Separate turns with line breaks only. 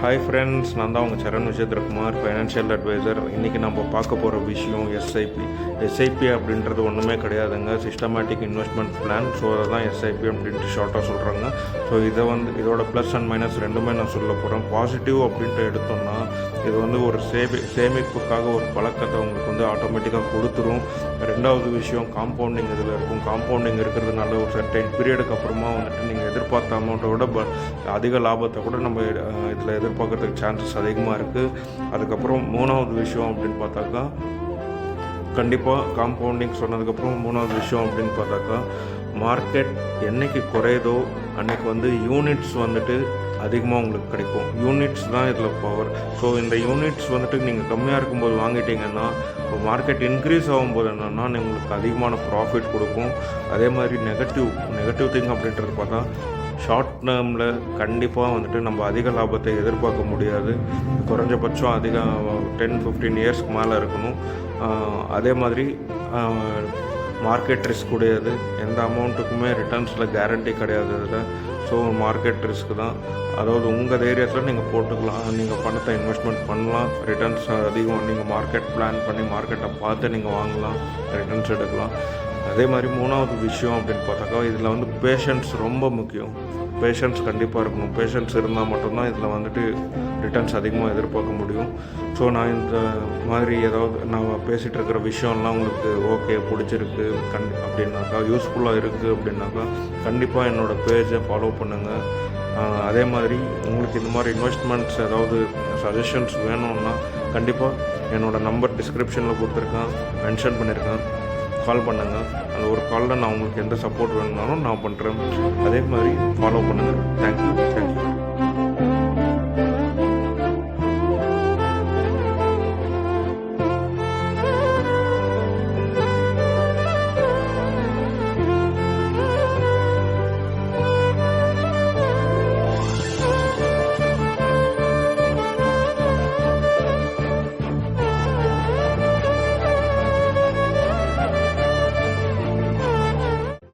Hi friends, நான் தான் உங்கள் சரண் விஜயகுமார், ஃபைனான்ஷியல் அட்வைசர். இன்றைக்கி நம்ம பார்க்க போகிற விஷயம் எஸ்ஐபி அப்படின்றது ஒன்றுமே கிடையாதுங்க. Systematic investment plan. ஸோ அதை தான் எஸ்ஐபி அப்படின்ட்டு ஷார்ட்டாக சொல்கிறாங்க. ஸோ இதோட ப்ளஸ் அண்ட் மைனஸ் ரெண்டுமே நான் சொல்ல போகிறேன். பாசிட்டிவ் அப்படின்ட்டு எடுத்தோம்னா இது ஒரு சேமிப்புக்காக ஒரு பழக்கத்தை உங்களுக்கு ஆட்டோமேட்டிக்காக கொடுத்துரும். ரெண்டாவது விஷயம் காம்பவுண்டிங் இதில் இருக்கும். காம்பவுண்டிங் இருக்கிறதுனால ஒரு சர்டைன் பீரியடுக்கு அப்புறமா நீங்கள் எதிர்பார்த்த அமௌண்ட்டை விட அதிக லாபத்தை கூட நம்ம இதில் எதிர்பார்க்கறதுக்கு சான்சஸ் அதிகமாக இருக்குது. அதுக்கப்புறம் மூணாவது விஷயம் அப்படின்னு பார்த்தாக்கா, கண்டிப்பாக காம்பவுண்டிங் சொன்னதுக்கப்புறம் மூணாவது விஷயம் அப்படின்னு பார்த்தாக்கா, மார்க்கெட் என்றைக்கு குறையுதோ அன்றைக்கி யூனிட்ஸ் அதிகமாக உங்களுக்கு கிடைக்கும். யூனிட்ஸ் தான் இதில் பவர். ஸோ இந்த யூனிட்ஸ் நீங்கள் கம்மியாக இருக்கும்போது வாங்கிட்டீங்கன்னா, இப்போ மார்க்கெட் இன்க்ரீஸ் ஆகும்போது என்னென்னா உங்களுக்கு அதிகமான ப்ராஃபிட் கொடுக்கும். அதே மாதிரி நெகட்டிவ் திங் அப்படின்றது பார்த்தா, ஷார்ட் டேர்மில் கண்டிப்பாக நம்ம அதிக லாபத்தை எதிர்பார்க்க முடியாது. குறைஞ்சபட்சம் 10-15 இயர்ஸ்க்கு மேலே இருக்கணும். அதே மாதிரி மார்க்கெட் ரிஸ்க் உடையது. எந்த அமௌண்ட்டுக்குமே ரிட்டர்ன்ஸில் கேரண்டி கிடையாது இதில். ஸோ மார்க்கெட் ரிஸ்க் தான். அதாவது உங்கள் தைரியத்தில் நீங்கள் போட்டுக்கலாம், நீங்கள் பணத்தை இன்வெஸ்ட்மெண்ட் பண்ணலாம். ரிட்டர்ன்ஸ் அதிகம் நீங்கள் மார்க்கெட் பிளான் பண்ணி மார்க்கெட்டை பார்த்து நீங்கள் வாங்கலாம், ரிட்டர்ன்ஸ் எடுக்கலாம். அதே மாதிரி மூணாவது விஷயம் அப்படின்னு பார்த்தாக்கா, இதில் பேஷன்ஸ் ரொம்ப முக்கியம். பேஷன்ஸ் கண்டிப்பாக இருக்கணும். பேஷன்ஸ் இருந்தால் மட்டும்தான் இதில் ரிட்டர்ன்ஸ் அதிகமாக எதிர்பார்க்க முடியும். ஸோ நான் இந்த மாதிரி நான் பேசிகிட்டு இருக்கிற விஷயம்லாம் உங்களுக்கு ஓகே பிடிச்சிருக்கு அப்படின்னாக்கா, யூஸ்ஃபுல்லாக இருக்குது அப்படின்னாக்கா, கண்டிப்பாக என்னோடய பேஜை ஃபாலோ பண்ணுங்கள். அதே மாதிரி உங்களுக்கு இந்த மாதிரி இன்வெஸ்ட்மெண்ட்ஸ் சஜஷன்ஸ் வேணும்னா கண்டிப்பாக என்னோடய நம்பர் டிஸ்கிரிப்ஷனில் கொடுத்துருக்கேன், மென்ஷன் பண்ணியிருக்கேன். கால் பண்ணுங்கள். அந்த ஒரு காலில் நான் உங்களுக்கு எந்த சப்போர்ட் வேணும்னாலும் நான் பண்ணுறேன். அதே மாதிரி ஃபாலோ பண்ணுங்கள். தேங்க்யூ.